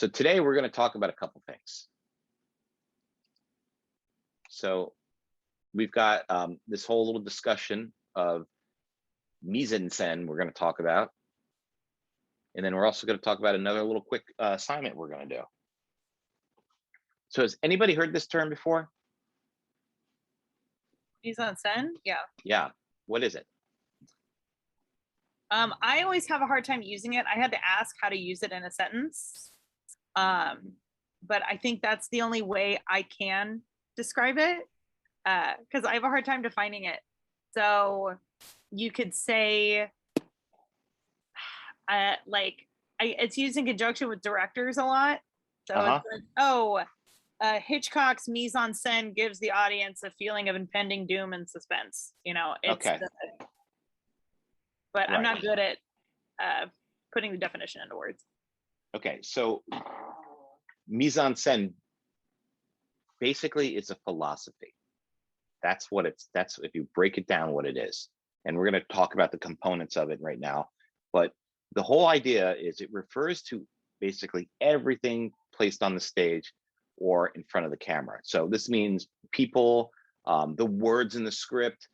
So today we're going to talk about a couple things. So we've got this whole little discussion of mise en scène we're going to talk about. And then we're also going to talk about another little quick assignment we're going to do. So has anybody heard this term before? Mise en scène? Yeah. Yeah. What is it? I always have a hard time using it. I had to ask how to use it in a sentence. But I think that's the only way I can describe it, because I have a hard time defining it. So you could say, it's used in conjunction with directors a lot. So it's like, Hitchcock's mise en scène gives the audience a feeling of impending doom and suspense. You know, it's okay. But right. I'm not good at putting the definition into words. Okay, so mise en scène basically is a philosophy. That's if you break it down what it is. And we're going to talk about the components of it right now. But the whole idea is it refers to basically everything placed on the stage or in front of the camera. So this means people, the words in the script.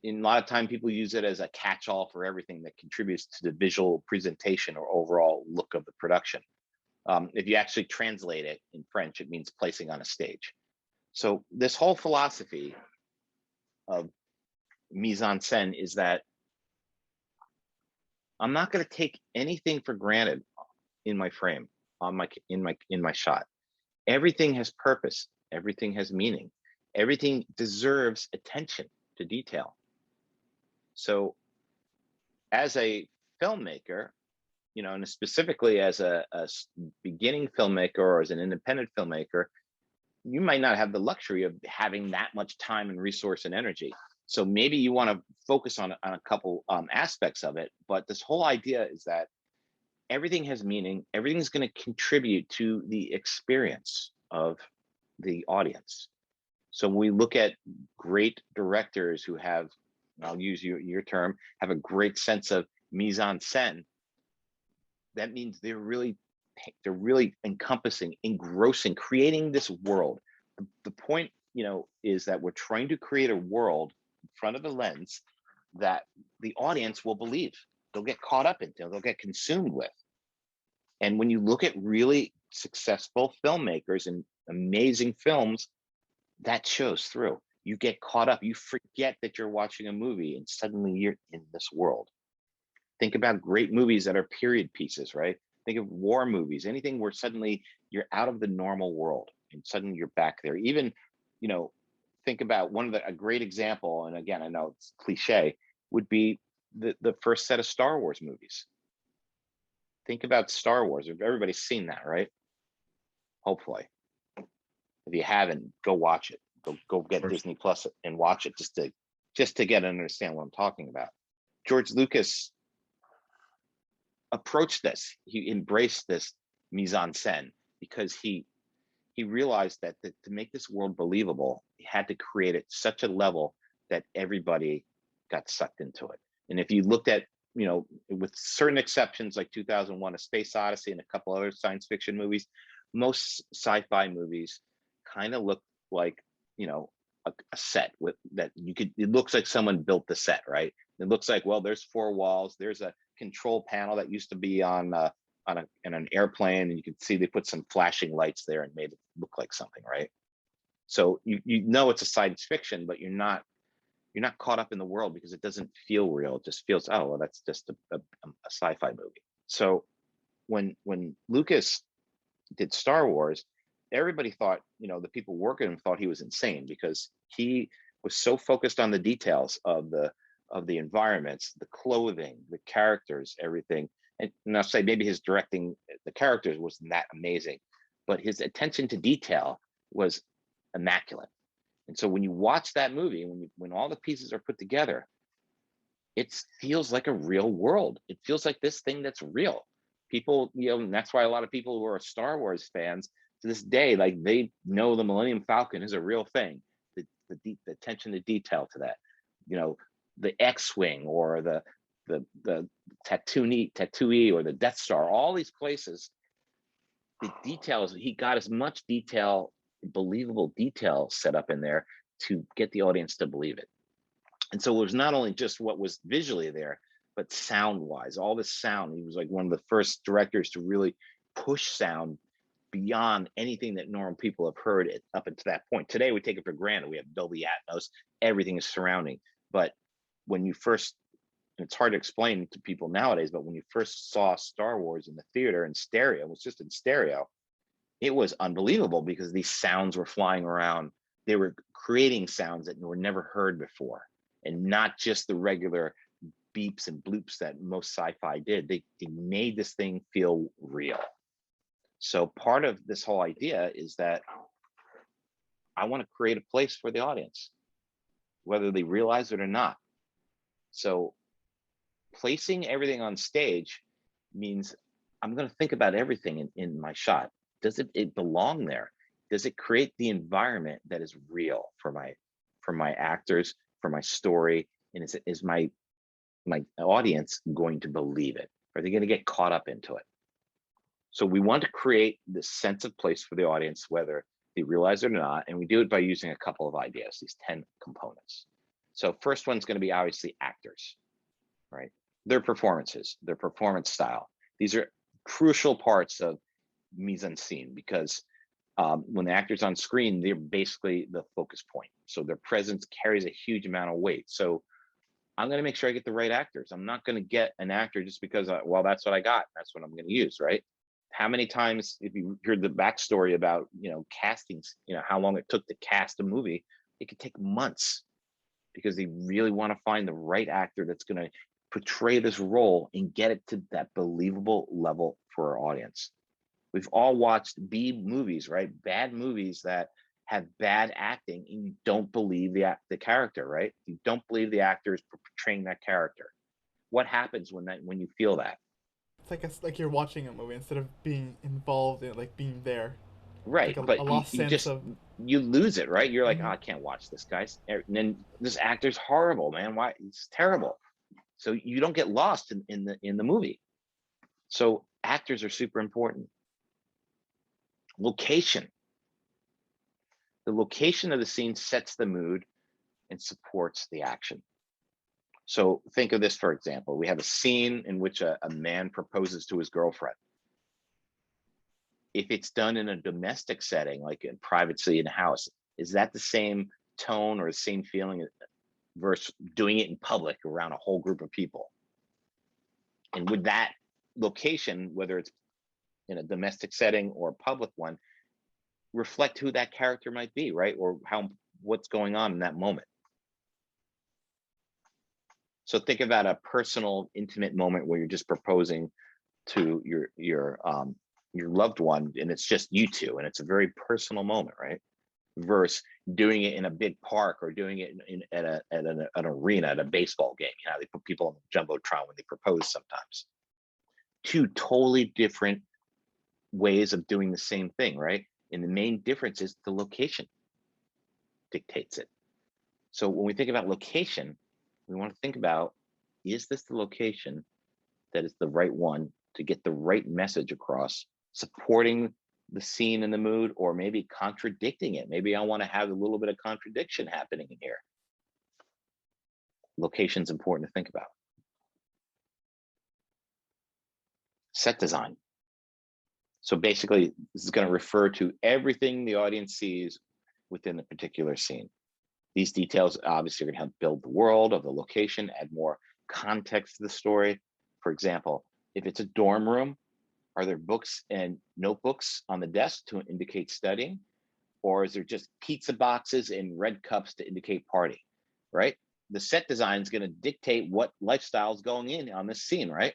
In a lot of time, people use it as a catch-all for everything that contributes to the visual presentation or overall look of the production. If you actually translate it in French, it means placing on a stage. So this whole philosophy of mise en scène is that I'm not going to take anything for granted in my frame, in my shot. Everything has purpose. Everything has meaning. Everything deserves attention to detail. So as a filmmaker, you know, and specifically as a beginning filmmaker or as an independent filmmaker, you might not have the luxury of having that much time and resource and energy. So maybe you want to focus on a couple aspects of it. But this whole idea is that everything has meaning. Everything's going to contribute to the experience of the audience. So when we look at great directors who have, I'll use your term, have a great sense of mise en scène, that means they're really encompassing, engrossing, creating this world. The point, you know, is that we're trying to create a world in front of the lens that the audience will believe. They'll get caught up into, they'll get consumed with. And when you look at really successful filmmakers and amazing films, that shows through. You get caught up, you forget that you're watching a movie and suddenly you're in this world. Think about great movies that are period pieces, right? Think of war movies, anything where suddenly you're out of the normal world and suddenly you're back there. Even, you know, think about a great example, and again, I know it's cliche, would be the first set of Star Wars movies. Think about Star Wars. Everybody's seen that, right? Hopefully. If you haven't, go watch it. Go get Disney Plus and watch it just to get and understand what I'm talking about. George Lucas approached this. He embraced this mise en scène because he realized that to make this world believable, he had to create it such a level that everybody got sucked into it. And if you looked at, you know, with certain exceptions like 2001: A Space Odyssey and a couple other science fiction movies, most sci-fi movies kind of look like, you know, a set with that it looks like someone built the set, right? It looks like, well, there's four walls, there's a control panel that used to be on an airplane, and you can see they put some flashing lights there and made it look like something, right? So you know it's a science fiction, but you're not caught up in the world because it doesn't feel real. It just feels, oh, well, that's just a sci-fi movie. So when Lucas did Star Wars, everybody thought, you know, the people working with him thought he was insane because he was so focused on the details of the environments, the clothing, the characters, everything. And I'll say maybe his directing the characters wasn't that amazing, but his attention to detail was immaculate. And so when you watch that movie, when all the pieces are put together, it feels like a real world. It feels like this thing that's real. People, you know, and that's why a lot of people who are Star Wars fans to this day, like, they know the Millennium Falcon is a real thing. The attention to detail to that, you know, the X-Wing or the Tatooine or the Death Star, all these places the details, he got as much detail, believable detail set up in there to get the audience to believe it. And so it was not only just what was visually there, but sound wise, all the sound. He was like one of the first directors to really push sound beyond anything that normal people have heard it up until that point. Today we take it for granted. We have Dolby Atmos, everything is surrounding. But when you first, and it's hard to explain to people nowadays, but when you first saw Star Wars in the theater in stereo, it was just in stereo, it was unbelievable because these sounds were flying around. They were creating sounds that were never heard before, and not just the regular beeps and bloops that most sci-fi did. They made this thing feel real. So part of this whole idea is that I want to create a place for the audience, whether they realize it or not. So placing everything on stage means I'm going to think about everything in my shot. Does it belong there? Does it create the environment that is real for my actors, for my story? And is my audience going to believe it? Are they going to get caught up into it? So we want to create this sense of place for the audience, whether they realize it or not. And we do it by using a couple of ideas, these 10 components. So first one's going to be obviously actors, right? Their performances, their performance style. These are crucial parts of mise en scene because when the actor's on screen, they're basically the focus point. So their presence carries a huge amount of weight. So I'm going to make sure I get the right actors. I'm not going to get an actor just because, well, that's what I got. That's what I'm going to use, right? How many times, if you heard the backstory about, castings, how long it took to cast a movie, it could take months because they really want to find the right actor that's going to portray this role and get it to that believable level for our audience. We've all watched B movies, right? Bad movies that have bad acting and you don't believe the character, right? You don't believe the actor is portraying that character. What happens when you feel that? It's like you're watching a movie instead of being involved in it, like being there. Right, Like a but lost you sense just of. you lose it, right? You're like, oh, Mhm. I can't watch this, guys. And then this actor's horrible, man. Why? It's terrible. So you don't get lost in the movie. So actors are super important. Location. The location of the scene sets the mood and supports the action. So think of this, for example. We have a scene in which a man proposes to his girlfriend. If it's done in a domestic setting, like in privacy in a house, is that the same tone or the same feeling versus doing it in public around a whole group of people? And would that location, whether it's in a domestic setting or a public one, reflect who that character might be, right? Or what's going on in that moment? So think about a personal, intimate moment where you're just proposing to your loved one, and it's just you two, and it's a very personal moment, right? Versus doing it in a big park or doing it at an arena at a baseball game. They put people on the jumbotron when they propose sometimes. Two totally different ways of doing the same thing, right? And the main difference is the location dictates it. So when we think about location, we want to think about, is this the location that is the right one to get the right message across, supporting the scene and the mood, or maybe contradicting it? Maybe I want to have a little bit of contradiction happening in here. Location's important to think about. Set design. So basically, this is going to refer to everything the audience sees within a particular scene. These details obviously are going to help build the world of the location, add more context to the story. For example, if it's a dorm room, are there books and notebooks on the desk to indicate studying? Or is there just pizza boxes and red cups to indicate party, right? The set design is going to dictate what lifestyle is going in on this scene, right?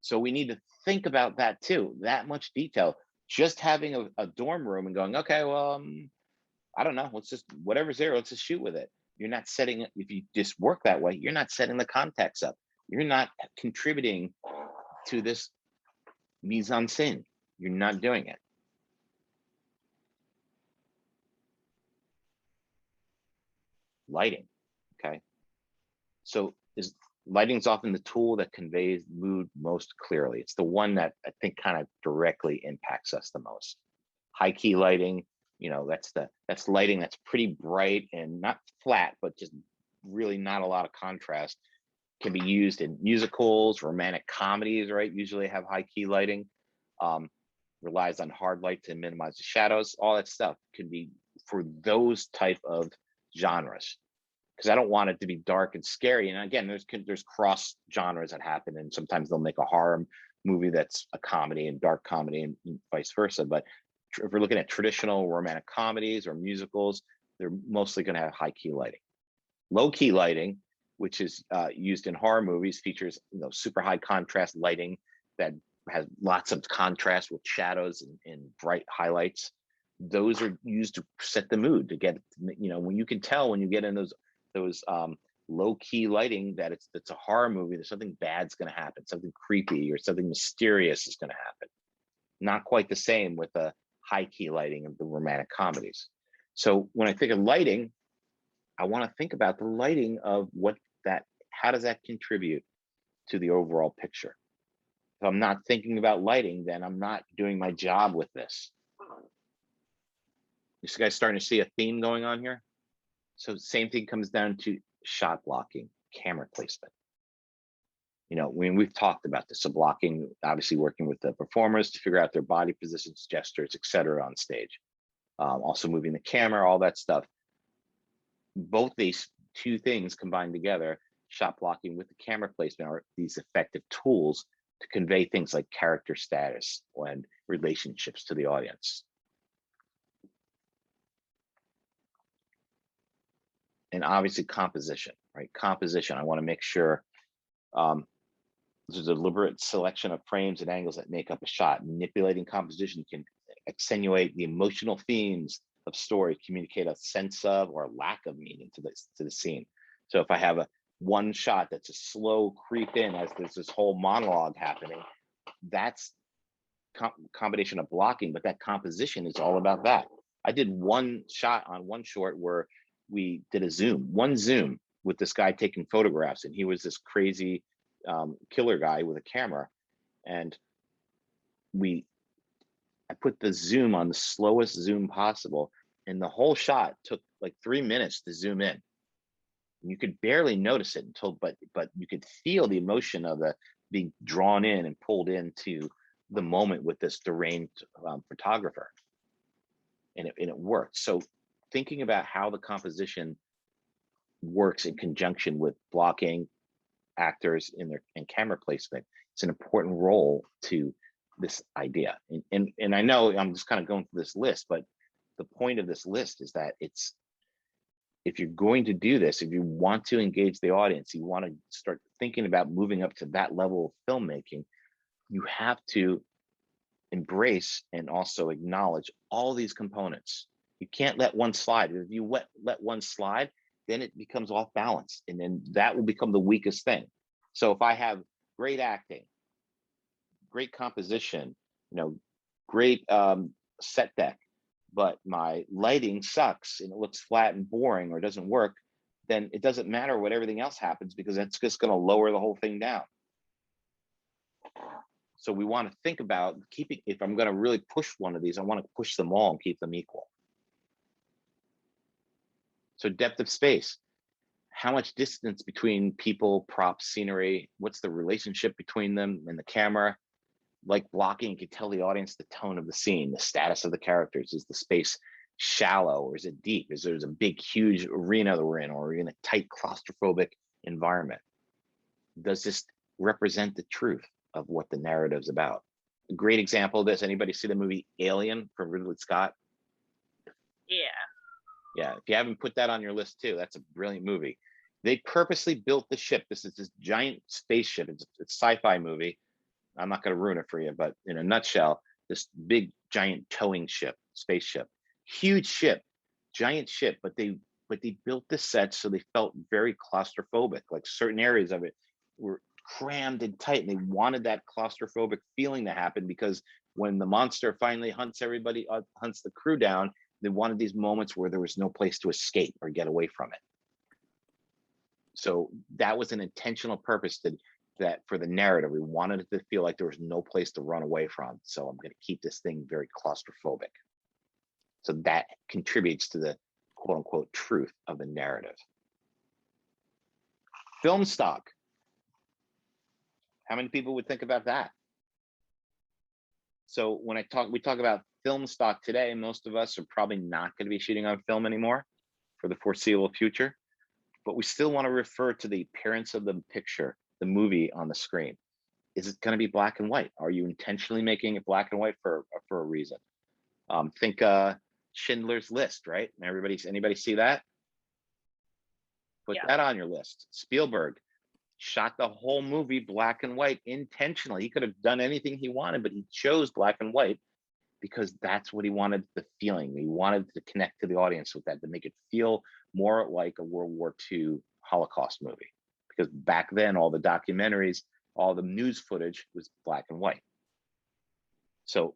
So we need to think about that too, that much detail. Just having a dorm room and going, okay, well, I don't know, let's just, whatever's there, let's just shoot with it. You're not setting it, if you just work that way, you're not setting the context up. You're not contributing to this mise en scene. You're not doing it. Lighting, okay? So is lighting's often the tool that conveys mood most clearly. It's the one that I think kind of directly impacts us the most. High key lighting, that's lighting that's pretty bright and not flat, but just really not a lot of contrast. Can be used in musicals, romantic comedies, right? Usually have high key lighting. Relies on hard light to minimize the shadows. All that stuff can be for those type of genres, because I don't want it to be dark and scary. And again, there's cross genres that happen, and sometimes they'll make a horror movie that's a comedy and dark comedy and vice versa. But if we're looking at traditional romantic comedies or musicals, they're mostly going to have high key lighting. Low key lighting, which is used in horror movies, features super high contrast lighting that has lots of contrast with shadows and bright highlights. Those are used to set the mood, to get, when you can tell when you get in those low key lighting that it's a horror movie, there's something bad's going to happen, something creepy or something mysterious is going to happen. Not quite the same with the high key lighting of the romantic comedies. So when I think of lighting, I want to think about the lighting of how does that contribute to the overall picture? If I'm not thinking about lighting, then I'm not doing my job with this. You guys starting to see a theme going on here? So same thing comes down to shot blocking, camera placement. We've talked about this. So blocking, obviously working with the performers to figure out their body positions, gestures, etc. on stage. Also moving the camera, all that stuff. Both these two things combined together, shot blocking with the camera placement, are these effective tools to convey things like character status and relationships to the audience. And obviously composition, right? Composition, I want to make sure there's a deliberate selection of frames and angles that make up a shot. Manipulating composition can accentuate the emotional themes of story, communicate a sense of or lack of meaning to the scene. So if I have one shot that's a slow creep in as there's this whole monologue happening, that's combination of blocking, but that composition is all about that. I did one shot on one short where we did one zoom with this guy taking photographs, and he was this crazy killer guy with a camera, and I put the zoom on the slowest zoom possible, and the whole shot took like 3 minutes to zoom in. You could barely notice it but you could feel the emotion of being drawn in and pulled into the moment with this deranged photographer, and it worked. So thinking about how the composition works in conjunction with blocking, actors and camera placement, it's an important role to this idea. And I know I'm just kind of going through this list, but the point of this list is that if you're going to do this, if you want to engage the audience, you want to start thinking about moving up to that level of filmmaking, you have to embrace and also acknowledge all these components. You can't let one slide. If you let one slide, then it becomes off balance, and then that will become the weakest thing. So if I have great acting, great composition, great set deck, but my lighting sucks and it looks flat and boring or doesn't work, then it doesn't matter what everything else happens, because that's just going to lower the whole thing down. So we want to think about if I'm going to really push one of these, I want to push them all and keep them equal. So depth of space, how much distance between people, props, scenery, what's the relationship between them and the camera? Like blocking, you can tell the audience the tone of the scene, the status of the characters. Is the space shallow or is it deep? Is there's a big, huge arena that we're in, or are we in a tight, claustrophobic environment? Does this represent the truth of what the narrative's about? A great example of this, anybody see the movie Alien from Ridley Scott? Yeah, if you haven't put that on your list too, that's a brilliant movie. They purposely built the ship. This is this giant spaceship. It's a sci-fi movie. I'm not going to ruin it for you, but in a nutshell, this big, giant towing ship, spaceship, huge ship, giant ship, but they built the set so they felt very claustrophobic. Like certain areas of it were crammed and tight, and they wanted that claustrophobic feeling to happen, because when the monster finally hunts the crew down, they wanted these moments where there was no place to escape or get away from it. So that was an intentional purpose that for the narrative, we wanted it to feel like there was no place to run away from. So I'm going to keep this thing very claustrophobic. So that contributes to the quote unquote truth of the narrative. Film stock. How many people would think about that? So when we talk about film stock today, most of us are probably not going to be shooting on film anymore for the foreseeable future, but we still want to refer to the appearance of the picture, the movie on the screen. Is it going to be black and white? Are you intentionally making it black and white for a reason? Think Schindler's List, right? Anybody see that? Put that on your list. Spielberg shot the whole movie black and white intentionally. He could have done anything he wanted, but he chose black and white because that's what he wanted, the feeling. He wanted to connect to the audience with that, to make it feel more like a World War II Holocaust movie. Because back then, all the documentaries, all the news footage was black and white. So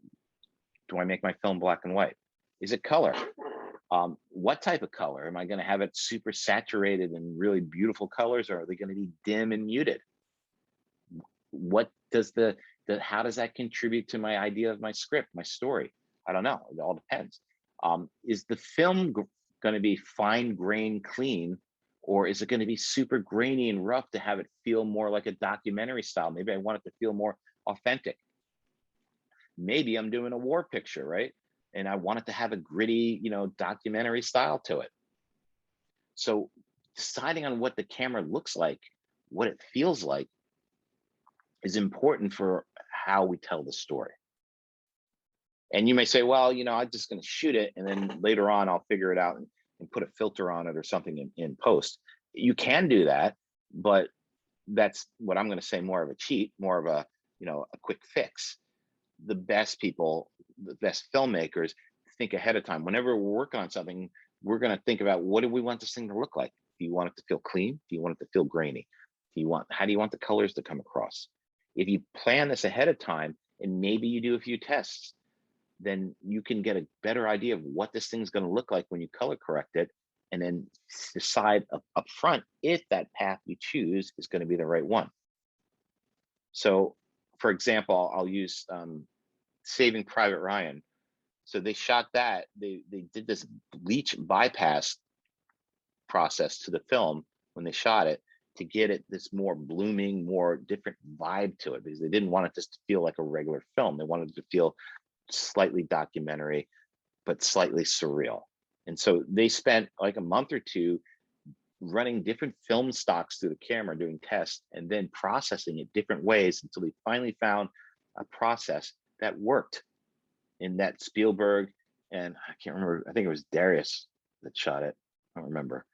do I make my film black and white? Is it color? What type of color? Am I going to have it super saturated and really beautiful colors, or are they going to be dim and muted? What does how does that contribute to my idea of my script, my story? I don't know. It all depends. Is the film going to be fine grain clean, or is it going to be super grainy and rough to have it feel more like a documentary style? Maybe I want it to feel more authentic. Maybe I'm doing a war picture, right? And I want it to have a gritty, documentary style to it. So deciding on what the camera looks like, what it feels like, is important for how we tell the story. And you may say, well, I'm just going to shoot it, and then later on I'll figure it out and put a filter on it or something in post. You can do that, but that's what I'm going to say, more of a cheat, more of a quick fix. The best people, the best filmmakers, think ahead of time. Whenever we're working on something, we're going to think about, what do we want this thing to look like? Do you want it to feel clean? Do you want it to feel grainy? How do you want the colors to come across? If you plan this ahead of time, and maybe you do a few tests, then you can get a better idea of what this thing's going to look like when you color correct it, and then decide up front if that path you choose is going to be the right one. So, for example, I'll use Saving Private Ryan. So they shot that. They did this bleach bypass process to the film when they shot it, to get it this more blooming, more different vibe to it, because they didn't want it just to feel like a regular film. They wanted it to feel slightly documentary, but slightly surreal. And so they spent like a month or two running different film stocks through the camera, doing tests, and then processing it different ways until they finally found a process that worked. In that Spielberg, and I can't remember, I think it was Darius that shot it, I don't remember.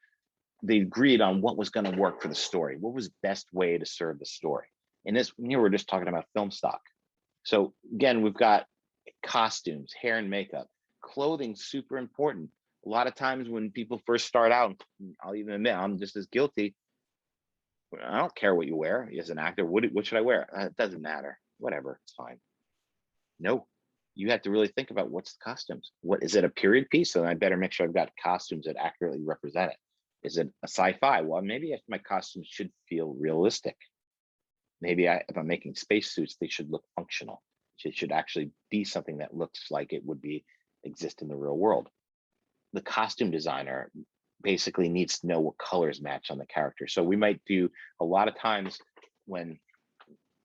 They agreed on what was going to work for the story, what was best way to serve the story. And this, we're just talking about film stock. So again, we've got costumes, hair and makeup, clothing, super important. A lot of times when people first start out, I'll even admit I'm just as guilty. I don't care what you wear as an actor. What should I wear? It doesn't matter. Whatever, it's fine. No, you have to really think about, what's the costumes? What is it, a period piece? So I better make sure I've got costumes that accurately represent it. Is it a sci-fi? Well, maybe my costumes should feel realistic. Maybe if I'm making spacesuits, they should look functional. It should actually be something that looks like it would exist in the real world. The costume designer basically needs to know what colors match on the character. So we might do, a lot of times when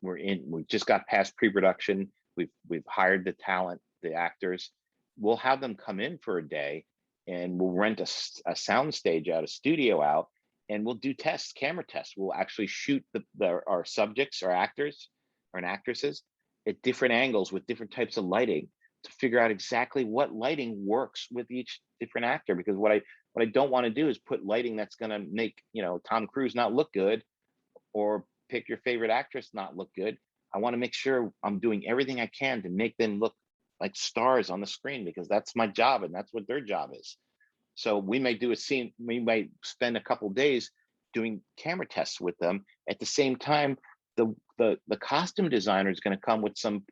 we just got past pre-production, we've hired the talent, the actors, we'll have them come in for a day, and we'll rent a sound stage out, a studio out, and we'll do tests, camera tests. We'll actually shoot our subjects, our actors and actresses, at different angles with different types of lighting, to figure out exactly what lighting works with each different actor. Because what I don't want to do is put lighting that's going to make Tom Cruise not look good, or pick your favorite actress not look good. I want to make sure I'm doing everything I can to make them look like stars on the screen, because that's my job and that's what their job is. So we may do a scene, we might spend a couple of days doing camera tests with them. At the same time, the costume designer is going to come with some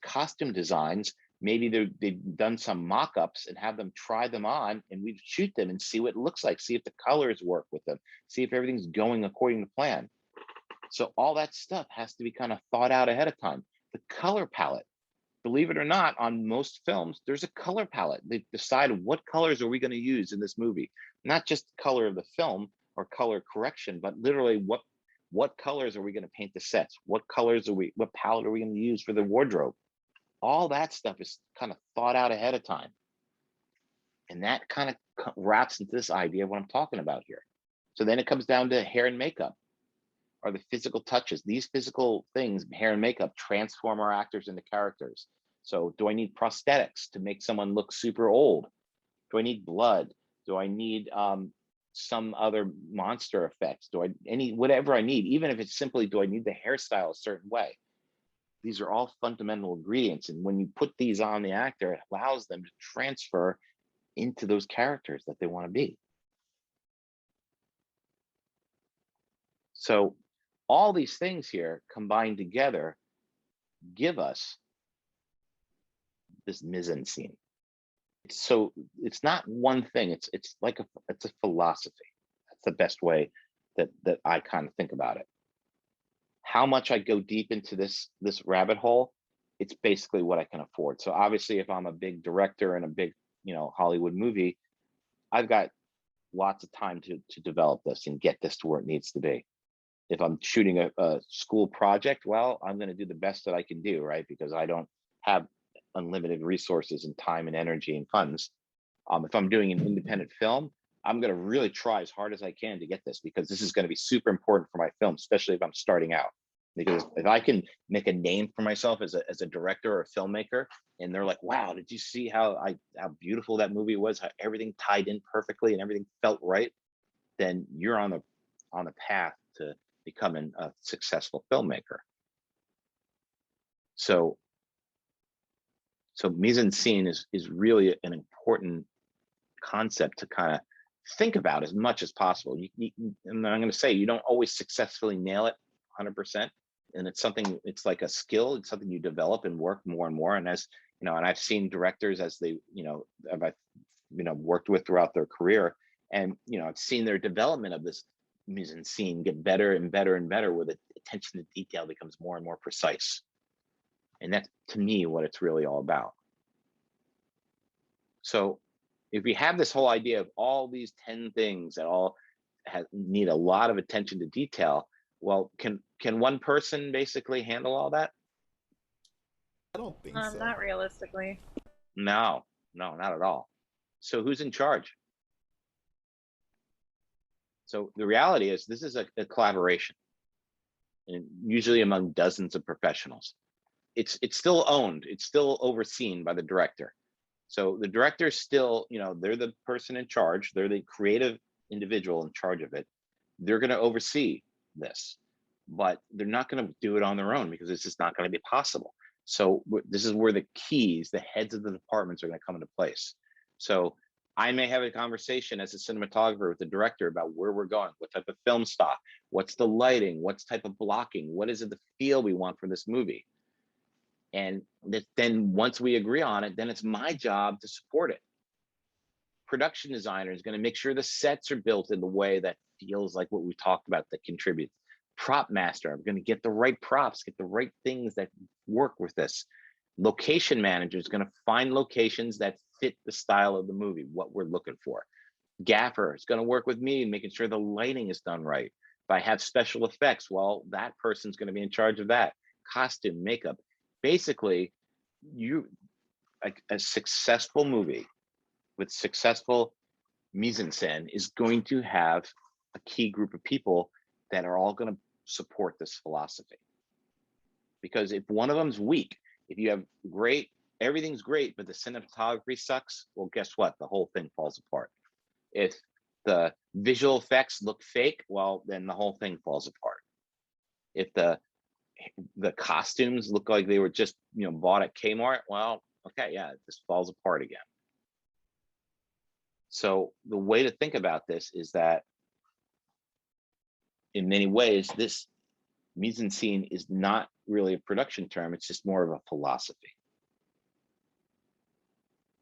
costume designs Maybe they've done some mock-ups and have them try them on, and we shoot them and see what it looks like, see if the colors work with them, see if everything's going according to plan. So all that stuff has to be kind of thought out ahead of time. The color palette, believe it or not, on most films, there's a color palette. They decide what colors are we going to use in this movie, not just the color of the film or color correction, but literally what colors are we going to paint the sets? What palette are we going to use for the wardrobe? All that stuff is kind of thought out ahead of time. And that kind of wraps into this idea of what I'm talking about here. So then it comes down to hair and makeup, or the physical touches. These physical things, hair and makeup, transform our actors into characters. So do I need prosthetics to make someone look super old? Do I need blood? Do I need some other monster effects? Whatever I need, even if it's simply, do I need the hairstyle a certain way? These are all fundamental ingredients. And when you put these on the actor, it allows them to transfer into those characters that they want to be. So all these things here combined together give us this mise en scene. So it's not one thing. It's a philosophy. That's the best way that I kind of think about it. How much I go deep into this rabbit hole, it's basically what I can afford. So obviously, if I'm a big director in a big, Hollywood movie, I've got lots of time to develop this and get this to where it needs to be. If I'm shooting a school project, well, I'm going to do the best that I can do, right? Because I don't have unlimited resources and time and energy and funds. If I'm doing an independent film, I'm going to really try as hard as I can to get this, because this is going to be super important for my film, especially if I'm starting out. Because if I can make a name for myself as a director or a filmmaker, and they're like, wow, did you see how beautiful that movie was, how everything tied in perfectly and everything felt right, then you're on the path to becoming a successful filmmaker. So mise en scene is really an important concept to kind of think about as much as possible. And I'm going to say, you don't always successfully nail it 100%. And it's like a skill. It's something you develop and work more and more. And as you know, and I've seen directors as they, I've worked with throughout their career, and I've seen their development of this mise en scene get better and better and better, where the attention to detail becomes more and more precise. And that's, to me, what it's really all about. So if we have this whole idea of all these 10 things that all need a lot of attention to detail, well, can one person basically handle all that? I don't think so. Not realistically. No, not at all. So who's in charge? So the reality is, this is a collaboration, and usually among dozens of professionals. It's still owned, it's still overseen by the director. So the director still, they're the person in charge. They're the creative individual in charge of it. They're going to oversee this, but they're not going to do it on their own, because it's just not going to be possible. So this is where the keys, the heads of the departments, are going to come into place. So I may have a conversation as a cinematographer with the director about where we're going, what type of film stock, what's the lighting, what's type of blocking, what is it, the feel we want for this movie. And then once we agree on it, then it's my job to support it. Production designer is going to make sure the sets are built in the way that feels like what we talked about, that contributes. Prop master, I'm going to get the right props, get the right things that work with this. Location manager is going to find locations that fit the style of the movie, what we're looking for. Gaffer is going to work with me and making sure the lighting is done right. If I have special effects, well, that person's going to be in charge of that. Costume, makeup. Basically, a successful movie with successful mise en scène is going to have a key group of people that are all going to support this philosophy. Because if one of them's weak, if you have everything's great, but the cinematography sucks, well, guess what? The whole thing falls apart. If the visual effects look fake, well, then the whole thing falls apart. If the costumes look like they were just bought at Kmart, well, okay, yeah, it just falls apart again. So the way to think about this is that, in many ways, this mise en scene is not really a production term. It's just more of a philosophy.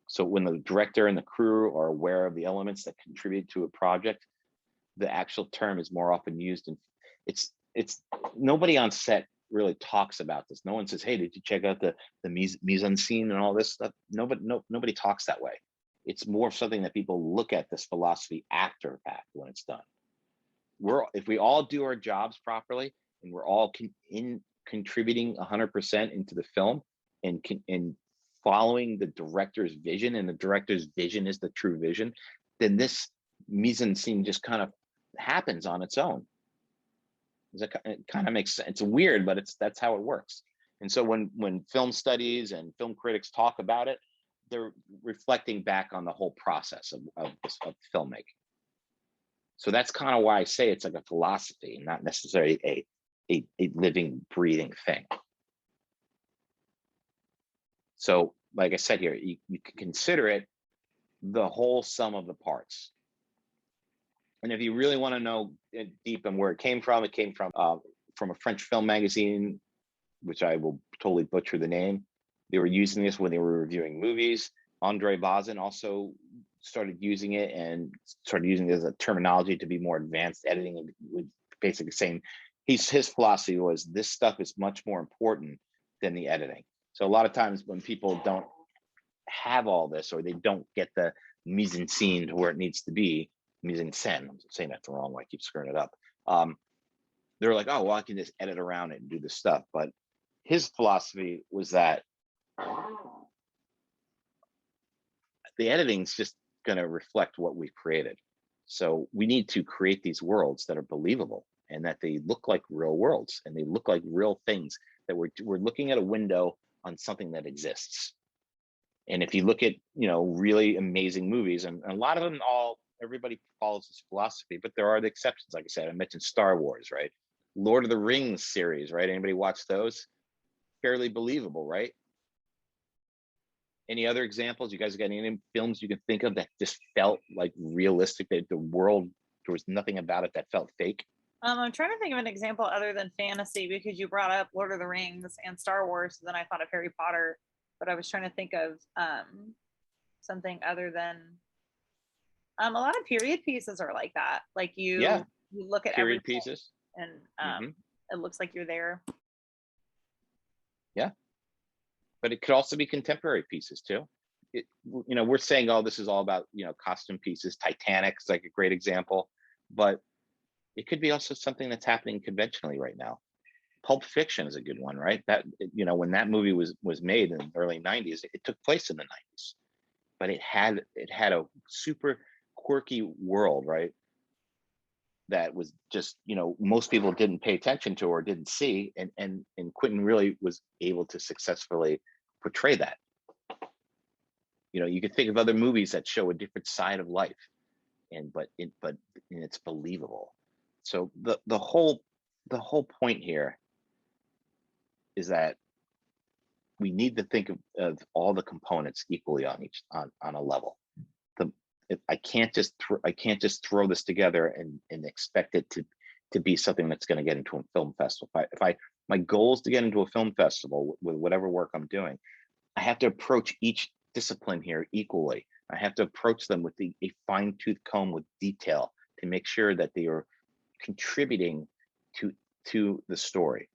So when the director and the crew are aware of the elements that contribute to a project, the actual term is more often used. And it's nobody on set really talks about this. No one says, "Hey, did you check out the mise en scene and all this stuff?" Nobody talks that way. It's more something that people look at this philosophy after the fact when it's done. If we all do our jobs properly and we're all contributing 100% into the film and following the director's vision, and the director's vision is the true vision, then this mise en scene just kind of happens on its own. It kind of makes sense. It's weird, but that's how it works. And so when film studies and film critics talk about it, they're reflecting back on the whole process of filmmaking. So that's kind of why I say it's like a philosophy, not necessarily a living, breathing thing. So, like I said here, you can consider it the whole sum of the parts. And if you really want to know deep and where it came from a French film magazine, which I will totally butcher the name. They were using this when they were reviewing movies. Andre Bazin also started using it and started using it as a terminology to be more advanced editing, with basically saying his philosophy was this stuff is much more important than the editing. So a lot of times when people don't have all this, or they don't get the mise en scene to where it needs to be, mise en scène, I'm saying that the wrong way, I keep screwing it up. They're like, oh, well, I can just edit around it and do this stuff. But his philosophy was that the editing's just going to reflect what we've created. So we need to create these worlds that are believable and that they look like real worlds and they look like real things, that we're looking at a window on something that exists. And if you look at, really amazing movies, and a lot of them, everybody follows this philosophy, but there are the exceptions. Like I said, I mentioned Star Wars, right? Lord of the Rings series, right? Anybody watch those? Fairly believable, right? Any other examples? You guys got any films you can think of that just felt like realistic, that the world, there was nothing about it that felt fake? I'm trying to think of an example other than fantasy, because you brought up Lord of the Rings and Star Wars, and then I thought of Harry Potter, but I was trying to think of something other than a lot of period pieces are like that. Like you look at period pieces and it looks like you're there. Yeah, but it could also be contemporary pieces too. We're saying, oh, this is all about costume pieces. Titanic's like a great example, but it could be also something that's happening conventionally right now. Pulp Fiction is a good one, right? That when that movie was made in the early 90s, it took place in the 90s, but it had a super quirky world, right? That was just most people didn't pay attention to or didn't see, and Quentin really was able to successfully portray that. You could think of other movies that show a different side of life, but it's believable. So the whole point here is that we need to think of all the components equally on a level. I can't just throw this together and expect it to be something that's going to get into a film festival. If my goal is to get into a film festival with whatever work I'm doing, I have to approach each discipline here equally. I have to approach them with a fine-tooth comb with detail to make sure that they are contributing to the story.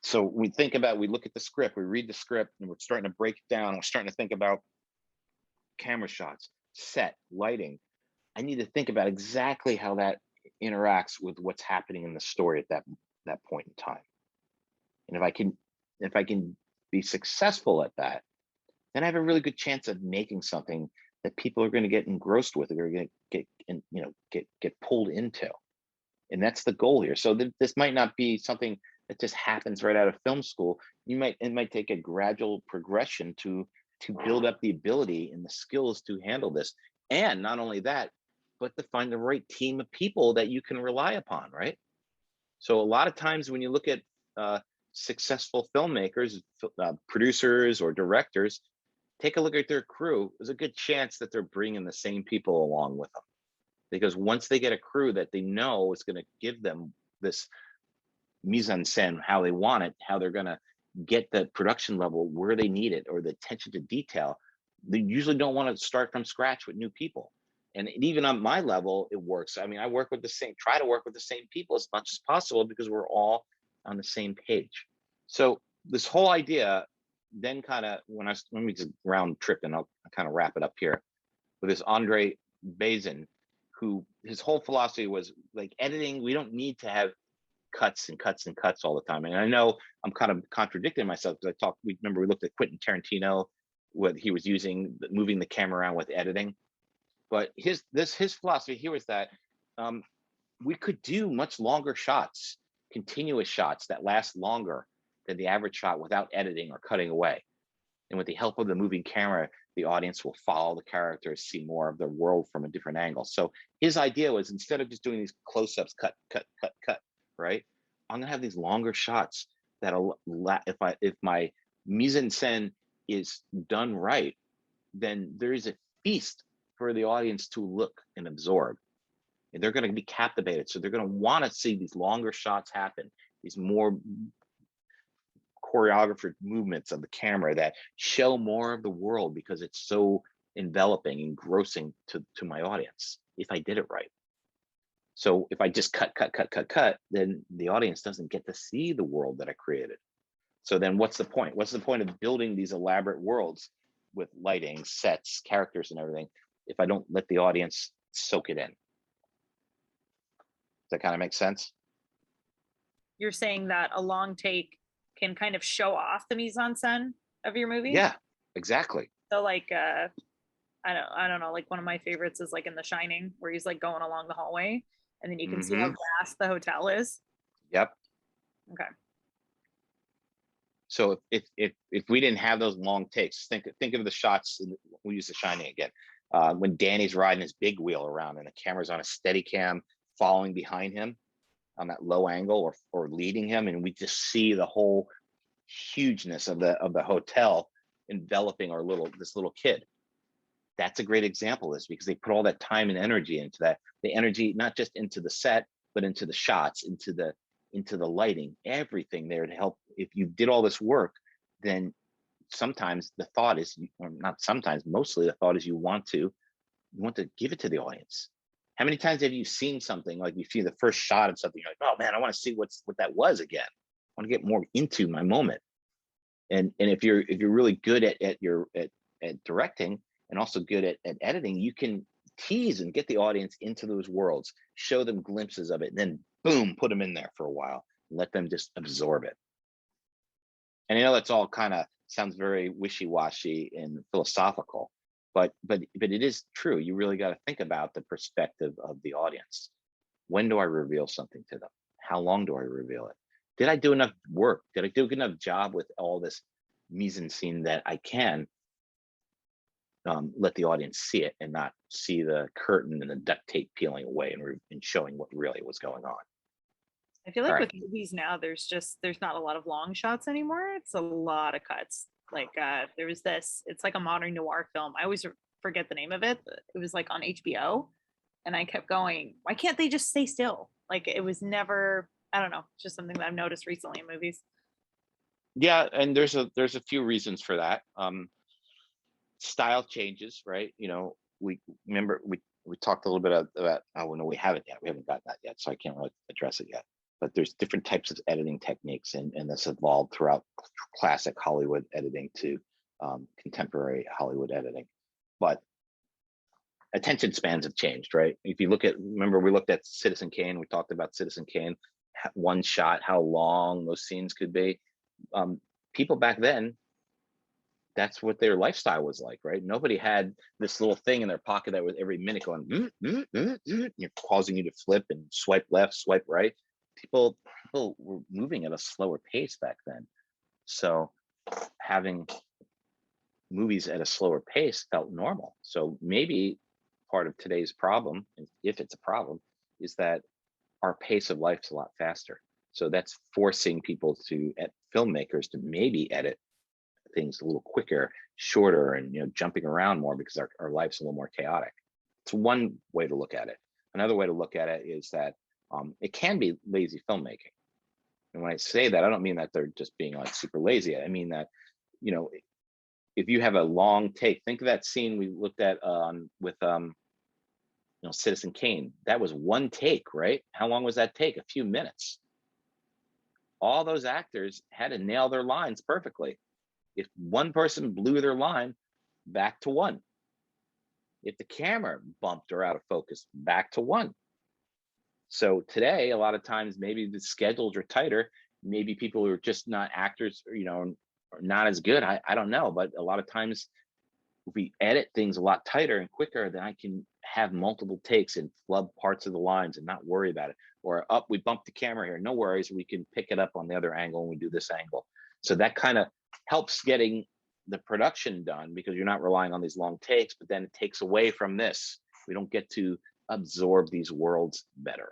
So we look at the script, we read the script, and we're starting to break it down. We're starting to think about camera shots, set, lighting. I need to think about exactly how that interacts with what's happening in the story at that point in time. And if I can be successful at that, then I have a really good chance of making something that people are going to get engrossed with, are going to get pulled into. And that's the goal here. So this might not be something that just happens right out of film school. It might take a gradual progression to build up the ability and the skills to handle this. And not only that, but to find the right team of people that you can rely upon, right? So a lot of times when you look at successful filmmakers, producers or directors, take a look at their crew. There's a good chance that they're bringing the same people along with them. Because once they get a crew that they know is going to give them this mise en scène, how they want it, how they're going to get the production level where they need it, or the attention to detail, they usually don't want to start from scratch with new people. And even on my level, it works. I mean, I work with try to work with the same people as much as possible because we're all on the same page. So this whole idea then kind of, let me just round trip and I'll kind of wrap it up here with this Andre Bazin, who his whole philosophy was like editing. We don't need to have cuts and cuts and cuts all the time. And I know I'm kind of contradicting myself because we looked at Quentin Tarantino, what he was using, moving the camera around with editing. But his philosophy here was that we could do much longer shots, continuous shots that last longer than the average shot without editing or cutting away. And with the help of the moving camera, the audience will follow the characters, see more of the world from a different angle. So his idea was, instead of just doing these close-ups, cut, right? I'm gonna have these longer shots that'll, if my mise en scène is done right, then there is a feast for the audience to look and absorb. And they're going to be captivated. So they're going to want to see these longer shots happen, these more choreographed movements of the camera that show more of the world because it's so enveloping, engrossing to my audience, if I did it right. So if I just cut, then the audience doesn't get to see the world that I created. So then what's the point? What's the point of building these elaborate worlds with lighting, sets, characters, and everything if I don't let the audience soak it in? Does that kind of make sense? You're saying that a long take can kind of show off the mise en scène of your movie? Yeah, exactly. So like I don't know, like one of my favorites is like in The Shining, where he's like going along the hallway and then you can see how vast the hotel is. Yep. Okay. So if we didn't have those long takes, think of the shots. We'll use The Shining again. When Danny's riding his big wheel around and the camera's on a steady cam following behind him on that low angle or leading him, and we just see the whole hugeness of the hotel enveloping this little kid. That's a great example of this, because they put all that time and energy into that. The energy, not just into the set, but into the shots, into the lighting, everything there to help. If you did all this work, then sometimes the thought is, or not sometimes, mostly the thought is you want to give it to the audience. How many times have you seen something, like you see the first shot of something, you're like, oh man, I want to see what that was again. I want to get more into my moment. And if you're really good at directing and also good at editing, you can tease and get the audience into those worlds, show them glimpses of it, and then boom, put them in there for a while, and let them just absorb it. And I know that's all kind of sounds very wishy-washy and philosophical, but it is true. You really got to think about the perspective of the audience. When do I reveal something to them? How long do I reveal it? Did I do enough work? Did I do a good enough job with all this mise en scene that I can let the audience see it and not see the curtain and the duct tape peeling away and showing what really was going on? I feel like with movies now, there's not a lot of long shots anymore. It's a lot of cuts. Like there was this, it's like a modern noir film. I always forget the name of it. It was like on HBO, and I kept going, why can't they just stay still? Like it was never, I don't know, it's just something that I've noticed recently in movies. Yeah, and there's a few reasons for that. Style changes, right? We remember we talked a little bit about, oh no, we haven't gotten that yet, so I can't really address it yet. But there's different types of editing techniques, and this evolved throughout classic Hollywood editing to contemporary Hollywood editing. But attention spans have changed, right? If you remember we looked at Citizen Kane, we talked about Citizen Kane, one shot, how long those scenes could be. People back then, that's what their lifestyle was like, right? Nobody had this little thing in their pocket that was every minute going, causing you to flip and swipe left, swipe right. People were moving at a slower pace back then. So having movies at a slower pace felt normal. So maybe part of today's problem, if it's a problem, is that our pace of life is a lot faster. So that's forcing people filmmakers to maybe edit things a little quicker, shorter, and jumping around more because our life's a little more chaotic. It's one way to look at it. Another way to look at it is that it can be lazy filmmaking. And when I say that, I don't mean that they're just being like super lazy. I mean that, if you have a long take, think of that scene we looked at with Citizen Kane. That was one take, right? How long was that take? A few minutes. All those actors had to nail their lines perfectly. If one person blew their line, back to one. If the camera bumped or out of focus, back to one. So today, a lot of times, maybe the schedules are tighter. Maybe people who are just not actors, are not as good. I don't know. But a lot of times, if we edit things a lot tighter and quicker, then I can have multiple takes and flub parts of the lines and not worry about it. Or we bumped the camera here. No worries. We can pick it up on the other angle and we do this angle. So that kind of helps getting the production done, because you're not relying on these long takes, but then it takes away from this. We don't get to absorb these worlds better.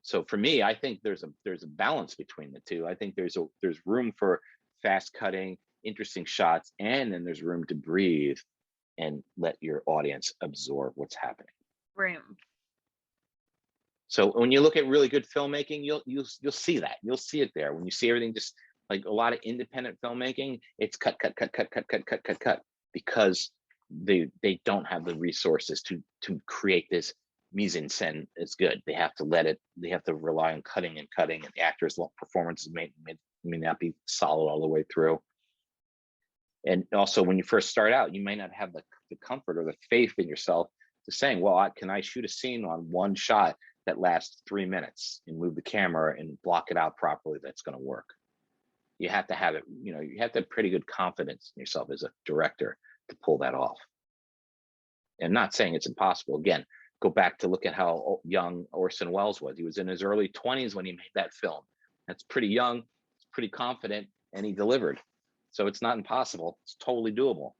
So for me, I think there's a balance between the two. I think there's room for fast cutting, interesting shots, and then there's room to breathe and let your audience absorb what's happening. Room. So when you look at really good filmmaking, you'll see that. You'll see it there. When you see everything, just like a lot of independent filmmaking, it's cut, because they don't have the resources to create this mise en scène is good. They have to rely on cutting, and the actors' performances may not be solid all the way through. And also, when you first start out, you may not have the comfort or the faith in yourself to saying, well, can I shoot a scene on one shot that lasts 3 minutes and move the camera and block it out properly? That's going to work. You have to have it, you have to have pretty good confidence in yourself as a director to pull that off. And I'm not saying it's impossible. Again, go back to look at how young Orson Welles was. He was in his early 20s when he made that film. That's pretty young, pretty confident, and he delivered. So it's not impossible. It's totally doable.